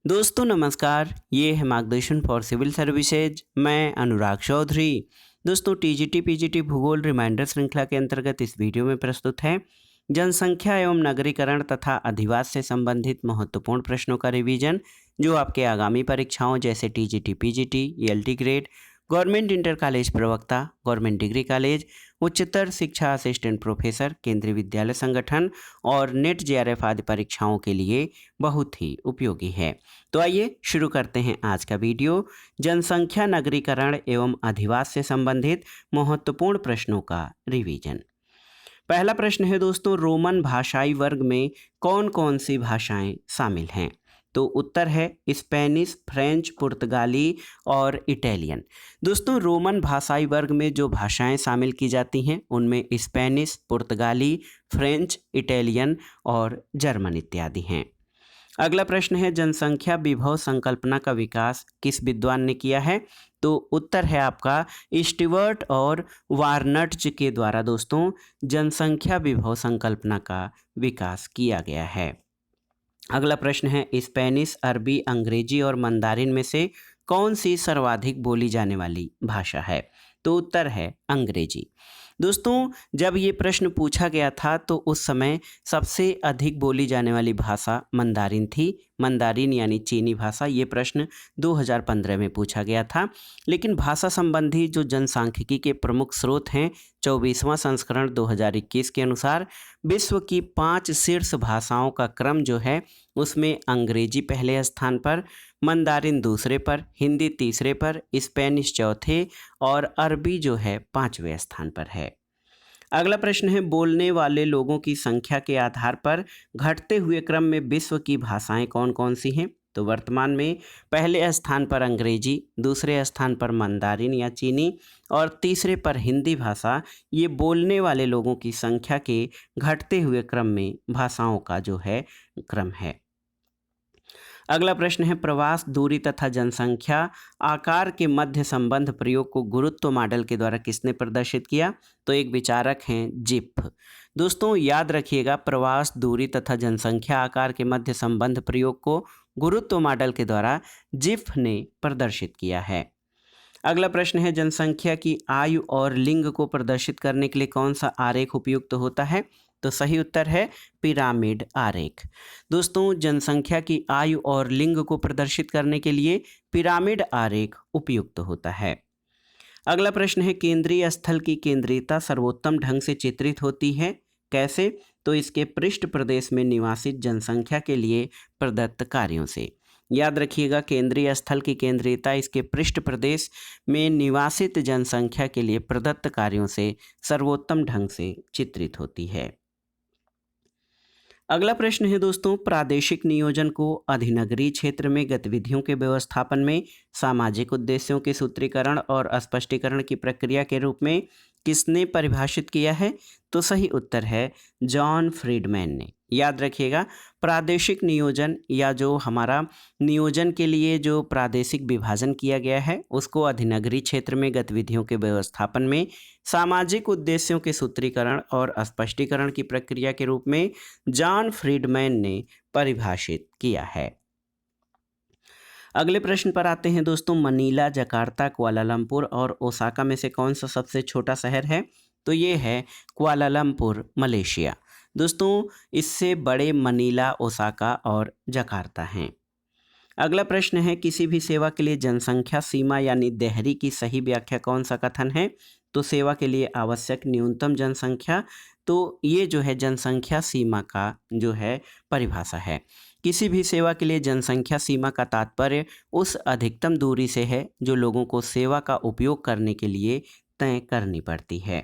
दोस्तों नमस्कार, ये है मार्गदर्शन फॉर सिविल सर्विसेज। मैं अनुराग चौधरी। दोस्तों टीजीटी पीजीटी भूगोल रिमाइंडर श्रृंखला के अंतर्गत इस वीडियो में प्रस्तुत है जनसंख्या एवं नगरीकरण तथा अधिवास से संबंधित महत्वपूर्ण प्रश्नों का रिवीजन, जो आपके आगामी परीक्षाओं जैसे TGT PGT, ELT grade, government inter college प्रवक्ता, गवर्नमेंट डिग्री कॉलेज, उच्चतर शिक्षा असिस्टेंट प्रोफेसर, केंद्रीय विद्यालय संगठन और नेट जेआरएफ आदि परीक्षाओं के लिए बहुत ही उपयोगी है। तो आइए शुरू करते हैं आज का वीडियो जनसंख्या नगरीकरण एवं अधिवास से संबंधित महत्वपूर्ण प्रश्नों का रिवीजन। पहला प्रश्न है दोस्तों, रोमन भाषाई वर्ग में कौन कौन सी भाषाएं शामिल हैं? तो उत्तर है स्पेनिश, फ्रेंच, पुर्तगाली और इटालियन। दोस्तों रोमन भाषाई वर्ग में जो भाषाएं शामिल की जाती हैं उनमें स्पेनिश, पुर्तगाली, फ्रेंच, इटालियन और जर्मन इत्यादि हैं। अगला प्रश्न है जनसंख्या विभव संकल्पना का विकास किस विद्वान ने किया है? तो उत्तर है आपका स्टीवर्ट और वार्नट्ज के द्वारा दोस्तों जनसंख्या विभव संकल्पना का विकास किया गया है। अगला प्रश्न है स्पेनिश, अरबी, अंग्रेजी और मंदारिन में से कौन सी सर्वाधिक बोली जाने वाली भाषा है? तो उत्तर है अंग्रेजी। दोस्तों जब ये प्रश्न पूछा गया था तो उस समय सबसे अधिक बोली जाने वाली भाषा मंदारिन थी। मंदारिन यानी चीनी भाषा। ये प्रश्न 2015 में पूछा गया था। लेकिन भाषा संबंधी जो जनसांख्यिकी के प्रमुख स्रोत हैं 24वां संस्करण 2021 के अनुसार विश्व की 5 शीर्ष भाषाओं का क्रम जो है उसमें अंग्रेजी पहले स्थान पर, मंदारिन दूसरे पर, हिंदी तीसरे पर, स्पेनिश चौथे और अरबी जो है 5वें स्थान पर है। अगला प्रश्न है बोलने वाले लोगों की संख्या के आधार पर घटते हुए क्रम में विश्व की भाषाएं कौन कौन सी हैं? तो वर्तमान में पहले स्थान पर अंग्रेजी, दूसरे स्थान पर मंदारिन या चीनी और तीसरे पर हिंदी भाषा, ये बोलने वाले लोगों की संख्या के घटते हुए क्रम में भाषाओं का जो है क्रम है। अगला प्रश्न है प्रवास, दूरी तथा जनसंख्या आकार के मध्य संबंध प्रयोग को गुरुत्व मॉडल के द्वारा किसने प्रदर्शित किया? तो एक विचारक हैं जिफ। दोस्तों याद रखिएगा प्रवास, दूरी तथा जनसंख्या आकार के मध्य संबंध प्रयोग को गुरुत्व मॉडल के द्वारा जिफ ने प्रदर्शित किया है। अगला प्रश्न है जनसंख्या की आयु और लिंग को प्रदर्शित करने के लिए कौन सा आरेख उपयुक्त होता है? तो सही उत्तर है पिरामिड आरेख। दोस्तों जनसंख्या की आयु और लिंग को प्रदर्शित करने के लिए पिरामिड आरेख उपयुक्त होता है। अगला प्रश्न है केंद्रीय स्थल की केंद्रीयता सर्वोत्तम ढंग से चित्रित होती है कैसे? तो इसके पृष्ठ प्रदेश में निवासित जनसंख्या के लिए प्रदत्त कार्यों से। याद रखिएगा केंद्रीय स्थल की केंद्रीयता इसके पृष्ठ प्रदेश में निवासित जनसंख्या के लिए प्रदत्त कार्यों से सर्वोत्तम ढंग से चित्रित होती है। अगला प्रश्न है दोस्तों प्रादेशिक नियोजन को अधिनगरीय क्षेत्र में गतिविधियों के व्यवस्थापन में सामाजिक उद्देश्यों के सूत्रीकरण और स्पष्टीकरण की प्रक्रिया के रूप में किसने परिभाषित किया है? तो सही उत्तर है जॉन फ्रीडमैन ने। याद रखिएगा प्रादेशिक नियोजन या जो हमारा नियोजन के लिए जो प्रादेशिक विभाजन किया गया है उसको अधिनगरीय क्षेत्र में गतिविधियों के व्यवस्थापन में सामाजिक उद्देश्यों के सूत्रीकरण और स्पष्टीकरण की प्रक्रिया के रूप में जॉन फ्रीडमैन ने परिभाषित किया है। अगले प्रश्न पर आते हैं दोस्तों मनीला, जकार्ता, कुआलालंपुर और ओसाका में से कौन सा सबसे छोटा शहर है? तो ये है कुआलालंपुर, मलेशिया। दोस्तों इससे बड़े मनीला, ओसाका और जकार्ता हैं। अगला प्रश्न है किसी भी सेवा के लिए जनसंख्या सीमा यानी देहरी की सही व्याख्या कौन सा कथन है? तो सेवा के लिए आवश्यक न्यूनतम जनसंख्या, तो ये जो है जनसंख्या सीमा का जो है परिभाषा है। किसी भी सेवा के लिए जनसंख्या सीमा का तात्पर्य उस अधिकतम दूरी से है जो लोगों को सेवा का उपयोग करने के लिए तय करनी पड़ती है।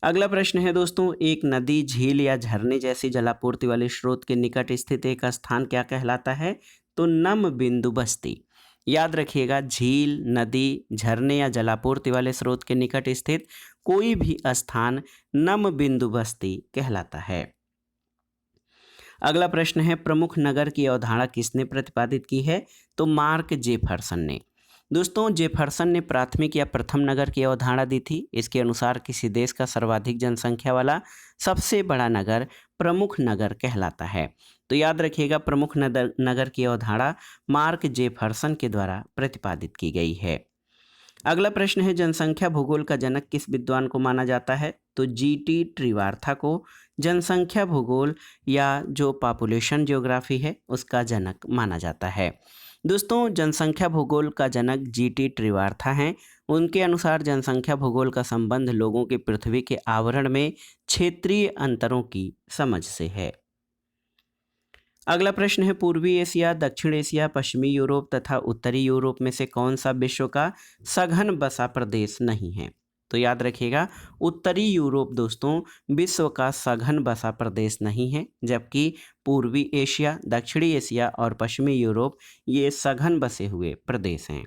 अगला प्रश्न है दोस्तों एक नदी, झील या झरने जैसी जलापूर्ति वाले स्रोत के निकट स्थित एक स्थान क्या कहलाता है? तो नम बिंदु बस्ती। याद रखिएगा झील, नदी, झरने या जलापूर्ति वाले स्रोत के निकट स्थित कोई भी स्थान नम बिंदु बस्ती कहलाता है। अगला प्रश्न है प्रमुख नगर की अवधारणा किसने प्रतिपादित की है? तो मार्क जेफरसन ने। दोस्तों जेफरसन ने प्राथमिक या प्रथम नगर की अवधारणा दी थी। इसके अनुसार किसी देश का सर्वाधिक जनसंख्या वाला सबसे बड़ा नगर प्रमुख नगर कहलाता है। तो याद रखिएगा प्रमुख नगर की अवधारणा मार्क जेफरसन के द्वारा प्रतिपादित की गई है। अगला प्रश्न है जनसंख्या भूगोल का जनक किस विद्वान को माना जाता है? तो जीटी त्रिवार्था को जनसंख्या भूगोल या जो पॉपुलेशन ज्योग्राफी है उसका जनक माना जाता है। दोस्तों जनसंख्या भूगोल का जनक जीटी त्रिवार्था हैं। उनके अनुसार जनसंख्या भूगोल का संबंध लोगों के पृथ्वी के आवरण में क्षेत्रीय अंतरों की समझ से है। अगला प्रश्न है पूर्वी एशिया, दक्षिण एशिया, पश्चिमी यूरोप तथा उत्तरी यूरोप में से कौन सा विश्व का सघन बसा प्रदेश नहीं है? तो याद रखिएगा उत्तरी यूरोप दोस्तों विश्व का सघन बसा प्रदेश नहीं है, जबकि पूर्वी एशिया, दक्षिणी एशिया और पश्चिमी यूरोप ये सघन बसे हुए प्रदेश हैं।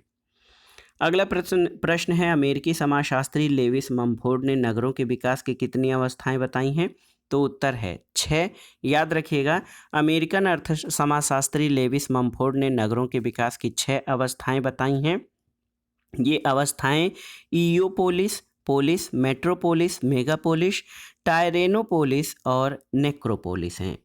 अगला प्रश्न है अमेरिकी समाजशास्त्री लेविस मम्फोर्ड ने नगरों के विकास की कितनी अवस्थाएं बताई हैं? तो उत्तर है 6। याद रखिएगा अमेरिकन अर्थ समाजशास्त्री लेविस मम्फोर्ड ने नगरों के विकास की 6 अवस्थाएं बताई हैं। ये अवस्थाएं इयोपोलिस, पोलिस, मेट्रोपोलिस, मेगापोलिस, टायरेनोपोलिस और नेक्रोपोलिस हैं।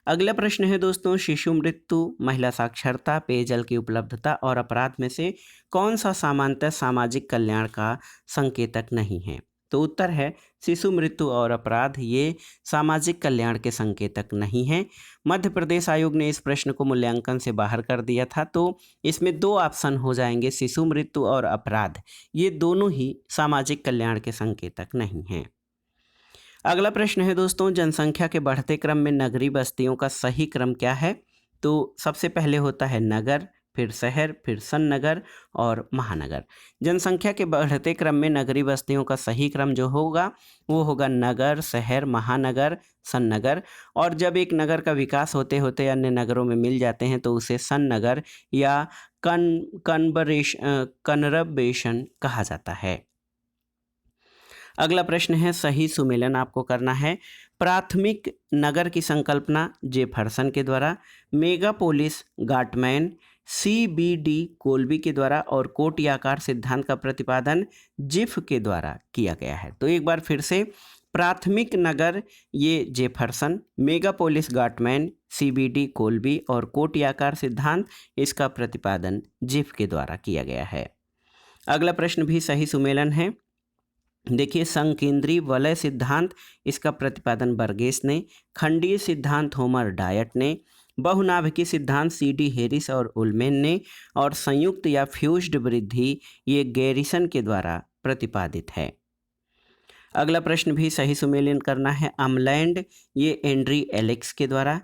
अगला प्रश्न है दोस्तों शिशु मृत्यु, महिला साक्षरता, पेयजल की उपलब्धता और अपराध में से कौन सा सामान्यतः सामाजिक कल्याण का संकेतक नहीं है? तो उत्तर है शिशु मृत्यु और अपराध ये सामाजिक कल्याण के संकेतक नहीं हैं। मध्य प्रदेश आयोग ने इस प्रश्न को मूल्यांकन से बाहर कर दिया था, तो इसमें 2 ऑप्शन हो जाएंगे, शिशु मृत्यु और अपराध, ये दोनों ही सामाजिक कल्याण के संकेतक नहीं हैं। अगला प्रश्न है दोस्तों जनसंख्या के बढ़ते क्रम में नगरीय बस्तियों का सही क्रम क्या है? तो सबसे पहले होता है नगर, फिर शहर, फिर सन्नगर और महानगर। जनसंख्या के बढ़ते क्रम में नगरीय बस्तियों का सही क्रम जो होगा वो होगा नगर, शहर, महानगर, सन्नगर। और जब एक नगर का विकास होते होते अन्य नगरों में मिल जाते हैं तो उसे सन्नगर या कन्वर्बेशन कहा जाता है। अगला प्रश्न है सही सुमेलन आपको करना है। प्राथमिक नगर की संकल्पना जेफरसन के द्वारा, मेगापोलिस गाटमैन, सीबीडी कोल्बी के द्वारा और कोटि आकार सिद्धांत का प्रतिपादन जिफ के द्वारा किया गया है। तो एक बार फिर से प्राथमिक नगर ये जेफरसन, मेगापोलिस गाटमैन, सीबीडी कोल्बी और कोटि आकार सिद्धांत इसका प्रतिपादन जिफ के द्वारा किया गया है। अगला प्रश्न भी सही सुमेलन है। देखिए संकेंद्रीय वलय सिद्धांत इसका प्रतिपादन बर्गेस ने, खंडीय सिद्धांत होमर डायट ने, बहुनाभिकीय सिद्धांत सीडी हेरिस और उलमेन ने और संयुक्त या फ्यूज्ड वृद्धि ये गैरिसन के द्वारा प्रतिपादित है। अगला प्रश्न भी सही सुमेलन करना है। अमलैंड ये एंड्री एलेक्स के द्वारा,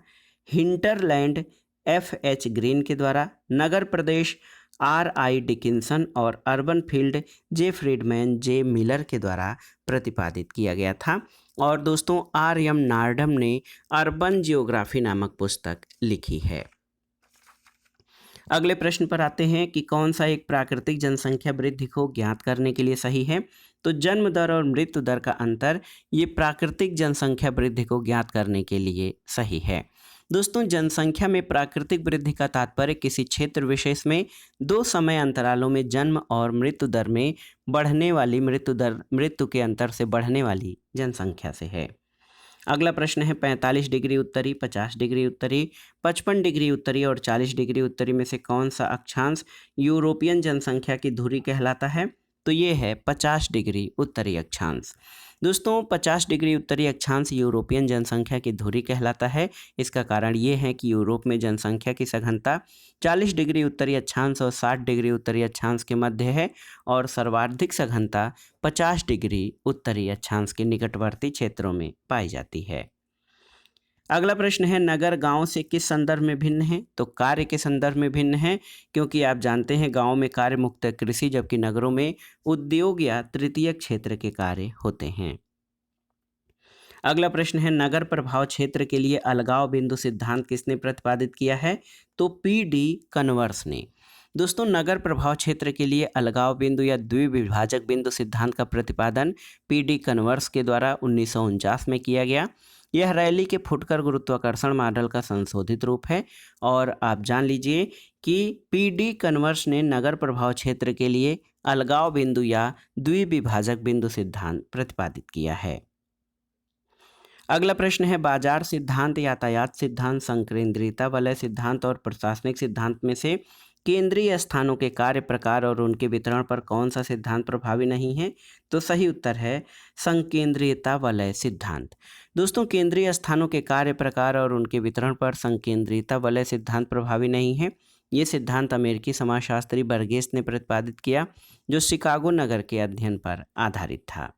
हिंटरलैंड एफ.एच. ग्रीन के द्वारा, नगर प्रदेश R.I. डिकिंसन और अर्बन फील्ड जे फ्रीडमैन जे मिलर के द्वारा प्रतिपादित किया गया था। और दोस्तों R.M. नार्डम ने अर्बन जियोग्राफी नामक पुस्तक लिखी है। अगले प्रश्न पर आते हैं कि कौन सा एक प्राकृतिक जनसंख्या वृद्धि को ज्ञात करने के लिए सही है? तो जन्म दर और मृत्यु दर का अंतर ये प्राकृतिक जनसंख्या वृद्धि को ज्ञात करने के लिए सही है। दोस्तों जनसंख्या में प्राकृतिक वृद्धि का तात्पर्य किसी क्षेत्र विशेष में 2 समय अंतरालों में जन्म और मृत्यु दर में बढ़ने वाली मृत्यु के अंतर से बढ़ने वाली जनसंख्या से है। अगला प्रश्न है 45 डिग्री उत्तरी, 50 डिग्री उत्तरी, 55 डिग्री उत्तरी और 40 डिग्री उत्तरी में से कौन सा अक्षांश यूरोपियन जनसंख्या की धुरी कहलाता है? तो ये है 50 डिग्री उत्तरी अक्षांश। दोस्तों 50 डिग्री उत्तरी अक्षांश यूरोपियन जनसंख्या की धुरी कहलाता है। इसका कारण ये है कि यूरोप में जनसंख्या की सघनता 40 डिग्री उत्तरी अक्षांश और 60 डिग्री उत्तरी अक्षांश के मध्य है और सर्वाधिक सघनता 50 डिग्री उत्तरी अक्षांश के निकटवर्ती क्षेत्रों में पाई जाती है। अगला प्रश्न है नगर गांव से किस संदर्भ में भिन्न है? तो कार्य के संदर्भ में भिन्न है, क्योंकि आप जानते हैं गांव में कार्य मुक्त कृषि जबकि नगरों में उद्योग या तृतीय क्षेत्र के कार्य होते हैं। अगला प्रश्न है नगर प्रभाव क्षेत्र के लिए अलगाव बिंदु सिद्धांत किसने प्रतिपादित किया है? तो पी.डी. कन्वर्स ने। दोस्तों नगर प्रभाव क्षेत्र के लिए अलगाव बिंदु या द्विविभाजक बिंदु सिद्धांत का प्रतिपादन पी.डी. कन्वर्स के द्वारा 1949 में किया गया। यह रैली के फुटकर गुरुत्वाकर्षण मॉडल का संशोधित रूप है और आप जान लीजिए कि पी.डी. कन्वर्स ने नगर प्रभाव क्षेत्र के लिए अलगाव बिंदु या द्विविभाजक बिंदु सिद्धांत प्रतिपादित किया है। अगला प्रश्न है बाजार सिद्धांत, यातायात सिद्धांत, संकेंद्रिता वलय सिद्धांत और प्रशासनिक सिद्धांत में से केंद्रीय स्थानों के कार्य प्रकार और उनके वितरण पर कौन सा सिद्धांत प्रभावी नहीं है? तो सही उत्तर है संकेंद्रिता वलय सिद्धांत। दोस्तों, केंद्रीय स्थानों के कार्य प्रकार और उनके वितरण पर संकेंद्रिता वलय सिद्धांत प्रभावी नहीं है। ये सिद्धांत अमेरिकी समाजशास्त्री बर्गेस ने प्रतिपादित किया, जो शिकागो नगर के अध्ययन पर आधारित था।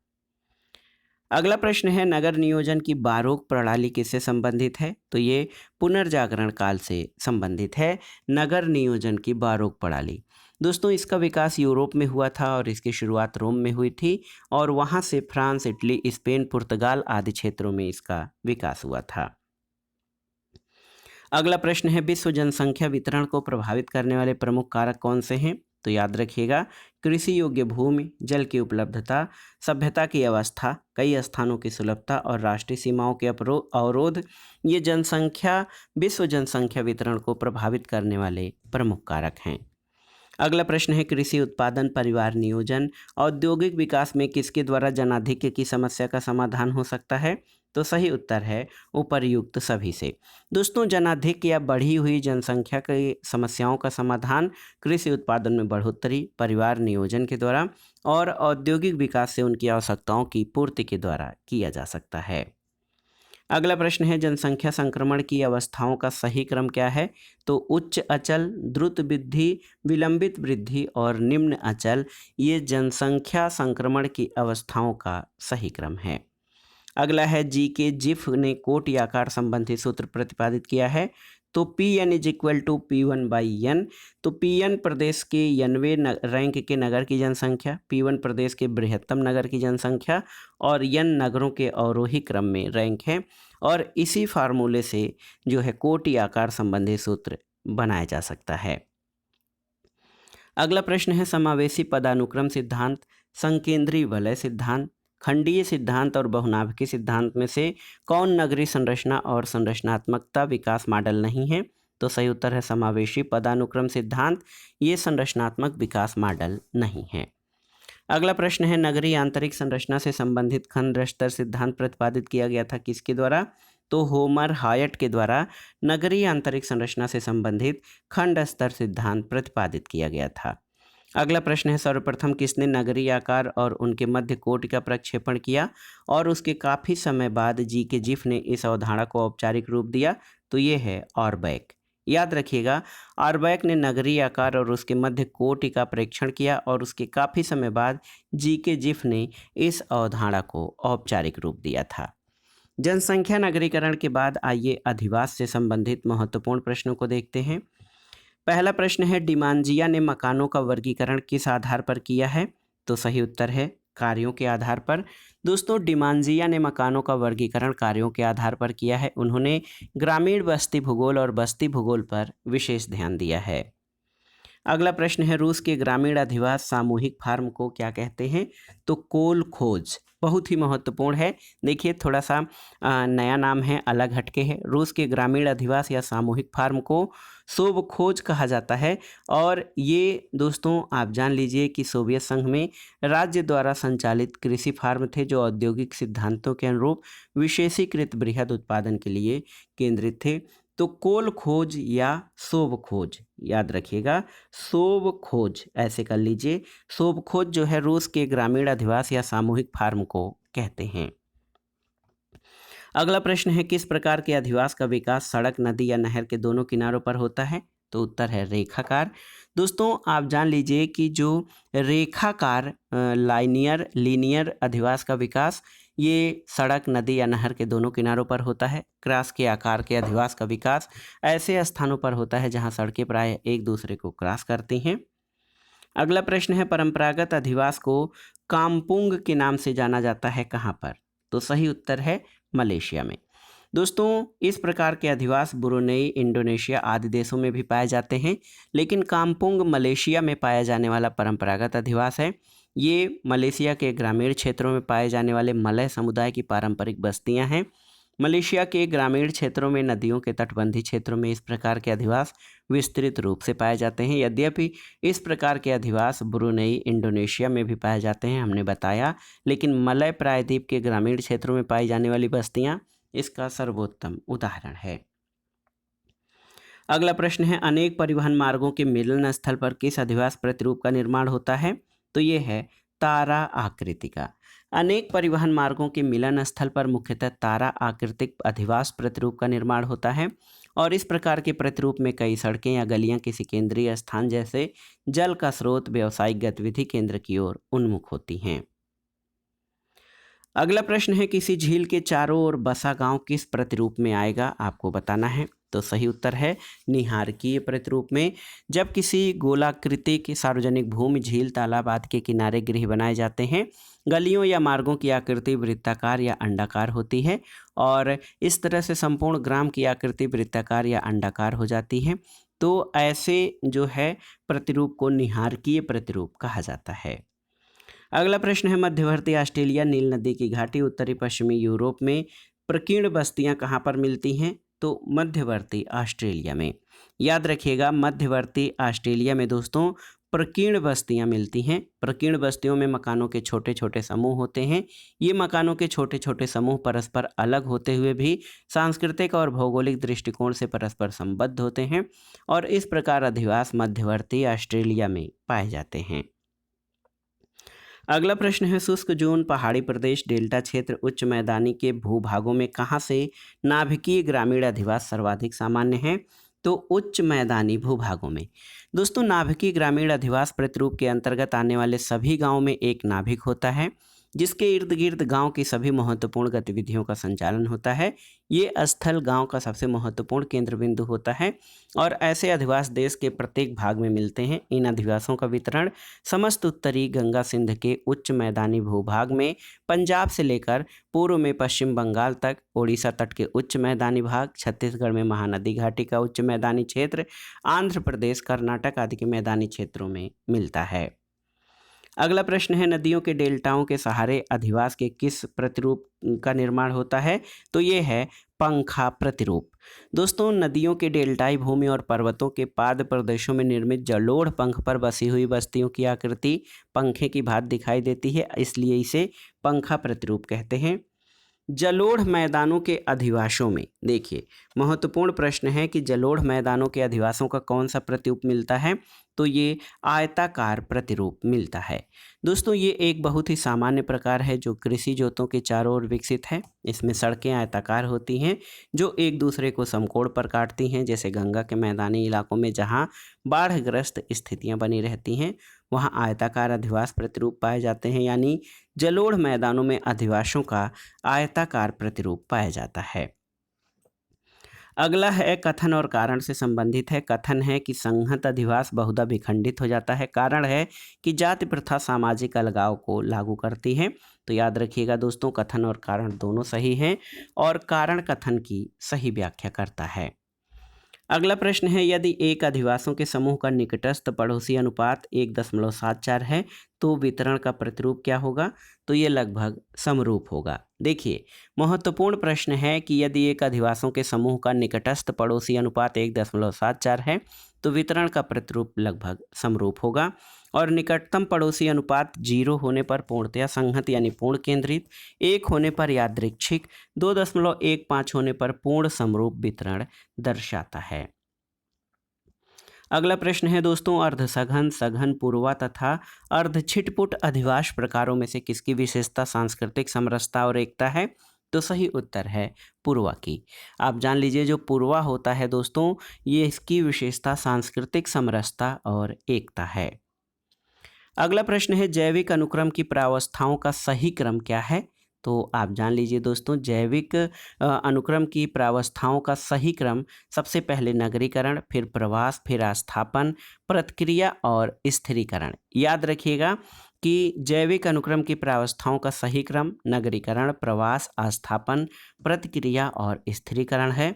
अगला प्रश्न है नगर नियोजन की बारोक प्रणाली किससे संबंधित है? तो ये पुनर्जागरण काल से संबंधित है। नगर नियोजन की बारोक प्रणाली, दोस्तों, इसका विकास यूरोप में हुआ था और इसकी शुरुआत रोम में हुई थी और वहाँ से फ्रांस, इटली, स्पेन, पुर्तगाल आदि क्षेत्रों में इसका विकास हुआ था। अगला प्रश्न है विश्व जनसंख्या वितरण को प्रभावित करने वाले प्रमुख कारक कौन से हैं? तो याद रखिएगा, कृषि योग्य भूमि, जल की उपलब्धता, सभ्यता की अवस्था, कई स्थानों की सुलभता और राष्ट्रीय सीमाओं के अवरोध ये विश्व जनसंख्या वितरण को प्रभावित करने वाले प्रमुख कारक हैं। अगला प्रश्न है कृषि उत्पादन, परिवार नियोजन, औद्योगिक विकास में किसके द्वारा जनाधिक्य की समस्या का समाधान हो सकता है? तो सही उत्तर है उपर्युक्त सभी से। दोस्तों, जनाधिक्य या बढ़ी हुई जनसंख्या की समस्याओं का समाधान कृषि उत्पादन में बढ़ोतरी, परिवार नियोजन के द्वारा और औद्योगिक विकास से उनकी आवश्यकताओं की पूर्ति के द्वारा किया जा सकता है। अगला प्रश्न है जनसंख्या संक्रमण की अवस्थाओं का सही क्रम क्या है? तो उच्च अचल, द्रुत वृद्धि, विलंबित वृद्धि और निम्न अचल ये जनसंख्या संक्रमण की अवस्थाओं का सही क्रम है। अगला है जी के जिफ ने कोटि आकार संबंधी सूत्र प्रतिपादित किया है। तो Pn is equal to P1/n। तो Pn प्रदेश के 90वें रैंक के नगर की जनसंख्या, P1 प्रदेश के बृहत्तम नगर की जनसंख्या और n नगरों के अवरोही क्रम में रैंक है और इसी फार्मूले से जो है कोटि आकार संबंधी सूत्र बनाया जा सकता है। अगला प्रश्न है समावेशी पदानुक्रम सिद्धांत, संकेंद्री वलय सिद्धांत, खंडीय सिद्धांत और बहुनाभिकीय सिद्धांत में से कौन नगरीय संरचना और संरचनात्मकता विकास मॉडल नहीं है? तो सही उत्तर है समावेशी पदानुक्रम सिद्धांत, ये संरचनात्मक विकास मॉडल नहीं है। अगला प्रश्न है नगरीय आंतरिक संरचना से संबंधित खंड स्तर सिद्धांत प्रतिपादित किया गया था किसके द्वारा? तो होमर हायट के द्वारा नगरीय आंतरिक संरचना से संबंधित खंड स्तर सिद्धांत प्रतिपादित किया गया था। अगला प्रश्न है सर्वप्रथम किसने नगरीय आकार और उनके मध्य कोटि का प्रक्षेपण किया और उसके काफ़ी समय बाद जी के जिफ ने इस अवधारणा को औपचारिक रूप दिया? तो ये है ऑरबैक। याद रखिएगा, ऑरबैक ने नगरीय आकार और उसके मध्य कोटि का परीक्षण किया और उसके काफ़ी समय बाद जी के जिफ ने इस अवधारणा को औपचारिक रूप दिया था। जनसंख्या नगरीकरण के बाद आइए अधिवास से संबंधित महत्वपूर्ण प्रश्नों को देखते हैं। पहला प्रश्न है डिमांजिया ने मकानों का वर्गीकरण किस आधार पर किया है? तो सही उत्तर है कार्यों के आधार पर। दोस्तों, डिमांजिया ने मकानों का वर्गीकरण कार्यों के आधार पर किया है। उन्होंने ग्रामीण बस्ती भूगोल और बस्ती भूगोल पर विशेष ध्यान दिया है। अगला प्रश्न है रूस के ग्रामीण अधिवास सामूहिक फार्म को क्या कहते हैं? तो कोल खोज। बहुत ही महत्वपूर्ण है। देखिए, थोड़ा सा नया नाम है, अलग हटके है। रूस के ग्रामीण अधिवास या सामूहिक फार्म को सोव खोज कहा जाता है और ये दोस्तों आप जान लीजिए कि सोवियत संघ में राज्य द्वारा संचालित कृषि फार्म थे जो औद्योगिक सिद्धांतों के अनुरूप विशेषीकृत बृहद उत्पादन के लिए केंद्रित थे। तो कोल खोज या सोव खोज, याद रखिएगा, सोव खोज ऐसे कर लीजिए। सोव खोज जो है रूस के ग्रामीण अधिवास या सामूहिक फार्म को कहते हैं। अगला प्रश्न है किस प्रकार के अधिवास का विकास सड़क, नदी या नहर के दोनों किनारों पर होता है? तो उत्तर है रेखाकार। दोस्तों, आप जान लीजिए कि जो रेखाकार लीनियर अधिवास का विकास ये सड़क, नदी या नहर के दोनों किनारों पर होता है। क्रॉस के आकार के अधिवास का विकास ऐसे स्थानों पर होता है जहां सड़कें प्राय एक दूसरे को क्रॉस करती हैं। अगला प्रश्न है परंपरागत अधिवास को कामपुंग के नाम से जाना जाता है कहाँ पर? तो सही उत्तर है मलेशिया में। दोस्तों, इस प्रकार के अधिवास ब्रुनेई, इंडोनेशिया आदि देशों में भी पाए जाते हैं, लेकिन कामपुंग मलेशिया में पाया जाने वाला परंपरागत अधिवास है। ये मलेशिया के ग्रामीण क्षेत्रों में पाए जाने वाले मलय समुदाय की पारंपरिक बस्तियां हैं। मलेशिया के ग्रामीण क्षेत्रों में नदियों के तटबंधी क्षेत्रों में इस प्रकार के अधिवास विस्तृत रूप से पाए जाते हैं। यद्यपि इस प्रकार के अधिवास ब्रुनेई, इंडोनेशिया में भी पाए जाते हैं, हमने बताया, लेकिन मलय प्रायद्वीप के ग्रामीण क्षेत्रों में पाई जाने वाली बस्तियां इसका सर्वोत्तम उदाहरण है। अगला प्रश्न है, अनेक परिवहन मार्गों के मिलन स्थल पर किस अधिवास प्रतिरूप का निर्माण होता है? तो ये है तारा आकृति का। अनेक परिवहन मार्गों के मिलन स्थल पर मुख्यतः तारा आकृतिक अधिवास प्रतिरूप का निर्माण होता है और इस प्रकार के प्रतिरूप में कई सड़कें या गलियां किसी केंद्रीय स्थान जैसे जल का स्रोत, व्यावसायिक गतिविधि केंद्र की ओर उन्मुख होती हैं। अगला प्रश्न है, किसी झील के चारों ओर बसा गांव किस प्रतिरूप में आएगा? आपको बताना है। तो सही उत्तर है निहारकीय प्रतिरूप में। जब किसी गोलाकृतिक सार्वजनिक भूमि, झील, तालाब आदि के किनारे गृह बनाए जाते हैं, गलियों या मार्गों की आकृति वृत्ताकार या अंडाकार होती है और इस तरह से संपूर्ण ग्राम की आकृति वृत्ताकार या अंडाकार हो जाती है, तो ऐसे जो है प्रतिरूप को निहारकीय प्रतिरूप कहा जाता है। अगला प्रश्न है, मध्यवर्ती ऑस्ट्रेलिया नील नदी की घाटी उत्तरी पश्चिमी यूरोप में प्रकीर्ण बस्तियां कहाँ पर मिलती हैं? तो मध्यवर्ती ऑस्ट्रेलिया में। याद रखिएगा, मध्यवर्ती ऑस्ट्रेलिया में दोस्तों प्रकीर्ण बस्तियां मिलती हैं। प्रकीर्ण बस्तियों में मकानों के छोटे छोटे समूह होते हैं। ये मकानों के छोटे छोटे समूह परस्पर अलग होते हुए भी सांस्कृतिक और भौगोलिक दृष्टिकोण से परस्पर संबद्ध होते हैं और इस प्रकार अधिवास मध्यवर्ती ऑस्ट्रेलिया में पाए जाते हैं। अगला प्रश्न है, शुष्क जोन, पहाड़ी प्रदेश, डेल्टा क्षेत्र, उच्च मैदानी के भूभागों में कहाँ से नाभिकीय ग्रामीण अधिवास सर्वाधिक सामान्य है? तो उच्च मैदानी भूभागों में। दोस्तों, नाभिकीय ग्रामीण अधिवास प्रतिरूप के अंतर्गत आने वाले सभी गांवों में एक नाभिक होता है जिसके इर्द गिर्द गांव की सभी महत्वपूर्ण गतिविधियों का संचालन होता है। ये स्थल गांव का सबसे महत्वपूर्ण केंद्र बिंदु होता है और ऐसे अधिवास देश के प्रत्येक भाग में मिलते हैं। इन अधिवासों का वितरण समस्त उत्तरी गंगा सिंध के उच्च मैदानी भूभाग में, पंजाब से लेकर पूर्व में पश्चिम बंगाल तक, ओडिशा तट के उच्च मैदानी भाग, छत्तीसगढ़ में महानदी घाटी का उच्च मैदानी क्षेत्र, आंध्र प्रदेश, कर्नाटक आदि के मैदानी क्षेत्रों में मिलता है। अगला प्रश्न है, नदियों के डेल्टाओं के सहारे अधिवास के किस प्रतिरूप का निर्माण होता है? तो ये है पंखा प्रतिरूप। दोस्तों, नदियों के डेल्टाई भूमि और पर्वतों के पाद प्रदेशों में निर्मित जलोढ़ पंख पर बसी हुई बस्तियों की आकृति पंखे की भांति दिखाई देती है, इसलिए इसे पंखा प्रतिरूप कहते हैं। जलोढ़ मैदानों के अधिवासों में देखिए, महत्वपूर्ण प्रश्न है कि जलोढ़ मैदानों के अधिवासों का कौन सा प्रतिरूप मिलता है? तो ये आयताकार प्रतिरूप मिलता है। दोस्तों, ये एक बहुत ही सामान्य प्रकार है जो कृषि जोतों के चारों ओर विकसित है। इसमें सड़कें आयताकार होती हैं जो एक दूसरे को समकोण पर काटती हैं। जैसे गंगा के मैदानी इलाकों में जहाँ बाढ़ग्रस्त स्थितियाँ बनी रहती हैं वहाँ आयताकार अधिवास प्रतिरूप पाए जाते हैं, यानी जलोढ़ मैदानों में अधिवासों का आयताकार प्रतिरूप पाया जाता है। अगला है कथन और कारण से संबंधित है। कथन है कि संहत अधिवास बहुधा विखंडित हो जाता है। कारण है कि जाति प्रथा सामाजिक अलगाव को लागू करती है। तो याद रखिएगा दोस्तों, कथन और कारण दोनों सही हैं और कारण कथन की सही व्याख्या करता है। अगला प्रश्न है, यदि एक अधिवासों के समूह का निकटस्थ पड़ोसी अनुपात 1.74 है तो वितरण का प्रतिरूप क्या होगा? तो ये लगभग समरूप होगा। देखिए, महत्वपूर्ण प्रश्न है कि यदि एक अधिवासों के समूह का निकटस्थ पड़ोसी अनुपात 1.74 है तो वितरण का प्रतिरूप लगभग समरूप होगा और निकटतम पड़ोसी अनुपात 0 होने पर पूर्णतया संहत यानी पूर्ण केंद्रित, 1 होने पर यादृच्छिक, 2.15 होने पर पूर्ण समरूप वितरण दर्शाता है। अगला प्रश्न है दोस्तों, अर्ध सघन, सघन, पूर्वा तथा अर्ध छिटपुट अधिवास प्रकारों में से किसकी विशेषता सांस्कृतिक समरसता और एकता है? तो सही उत्तर है पूर्वा की। आप जान लीजिए, जो पूर्वा होता है दोस्तों, ये इसकी विशेषता सांस्कृतिक समरसता और एकता है। अगला प्रश्न है, जैविक अनुक्रम की प्रावस्थाओं का सही क्रम क्या है? तो आप जान लीजिए दोस्तों, जैविक अनुक्रम की प्रावस्थाओं का सही क्रम सबसे पहले नगरीकरण, फिर प्रवास, फिर आस्थापन, प्रतिक्रिया और स्थिरीकरण। याद रखिएगा कि जैविक अनुक्रम की प्रावस्थाओं का सही क्रम नगरीकरण, प्रवास, आस्थापन, प्रतिक्रिया और स्थिरीकरण है।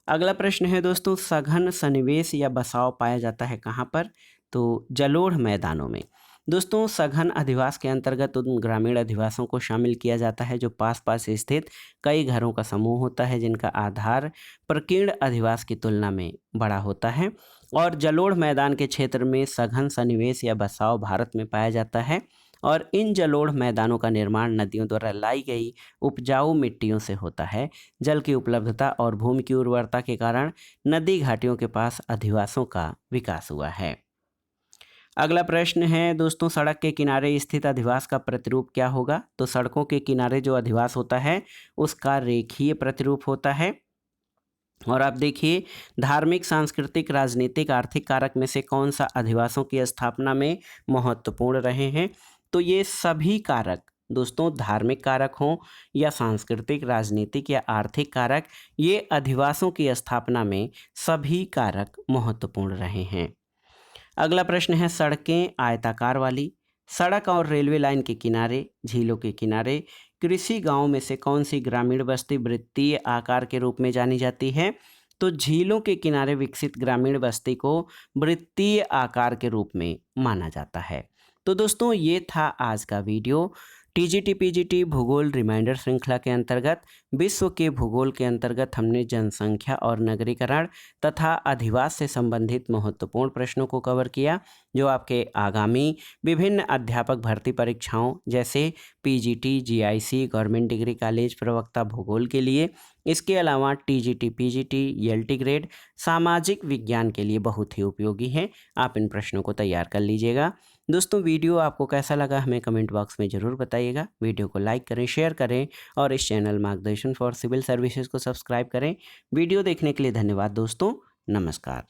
अगला प्रश्न है दोस्तों, सघन सन्निवेश या बसाव पाया जाता है कहाँ पर? तो जलोढ़ मैदानों में। दोस्तों, सघन अधिवास के अंतर्गत उन ग्रामीण अधिवासों को शामिल किया जाता है जो पास पास स्थित कई घरों का समूह होता है जिनका आधार प्रकीर्ण अधिवास की तुलना में बड़ा होता है। और जलोढ़ मैदान के क्षेत्र में सघन सन्निवेश या बसाव भारत में पाया जाता है और इन जलोढ़ मैदानों का निर्माण नदियों द्वारा लाई गई उपजाऊ मिट्टियों से होता है। जल की उपलब्धता और भूमि की उर्वरता के कारण नदी घाटियों के पास अधिवासों का विकास हुआ है। अगला प्रश्न है दोस्तों, सड़क के किनारे स्थित अधिवास का प्रतिरूप क्या होगा? तो सड़कों के किनारे जो अधिवास होता है उसका रेखीय प्रतिरूप होता है। और आप देखिए, धार्मिक, सांस्कृतिक, राजनीतिक, आर्थिक कारक में से कौन सा अधिवासों की स्थापना में महत्वपूर्ण रहे हैं? तो ये सभी कारक दोस्तों, धार्मिक कारक हों या सांस्कृतिक, राजनीतिक या आर्थिक कारक, ये अधिवासों की स्थापना में सभी कारक महत्वपूर्ण रहे हैं। अगला प्रश्न है, सड़कें आयताकार वाली, सड़क और रेलवे लाइन के किनारे, झीलों के किनारे कृषि गांव में से कौन सी ग्रामीण बस्ती वृत्तीय आकार के रूप में जानी जाती है? तो झीलों के किनारे विकसित ग्रामीण बस्ती को वृत्तीय आकार के रूप में माना जाता है। तो दोस्तों, ये था आज का वीडियो। टीजीटी पीजीटी भूगोल रिमाइंडर श्रृंखला के अंतर्गत विश्व के भूगोल के अंतर्गत हमने जनसंख्या और नगरीकरण तथा अधिवास से संबंधित महत्वपूर्ण प्रश्नों को कवर किया, जो आपके आगामी विभिन्न अध्यापक भर्ती परीक्षाओं जैसे PGT, GIC, government degree college प्रवक्ता भूगोल के लिए, इसके अलावा टीजीटी पीजीटी, एलटी ग्रेड सामाजिक विज्ञान के लिए बहुत ही उपयोगी है। आप इन प्रश्नों को तैयार कर लीजिएगा। दोस्तों, वीडियो आपको कैसा लगा हमें कमेंट बॉक्स में ज़रूर बताइएगा। वीडियो को लाइक करें, शेयर करें और इस चैनल मार्गदर्शन फॉर सिविल सर्विसेज को सब्सक्राइब करें। वीडियो देखने के लिए धन्यवाद दोस्तों। नमस्कार।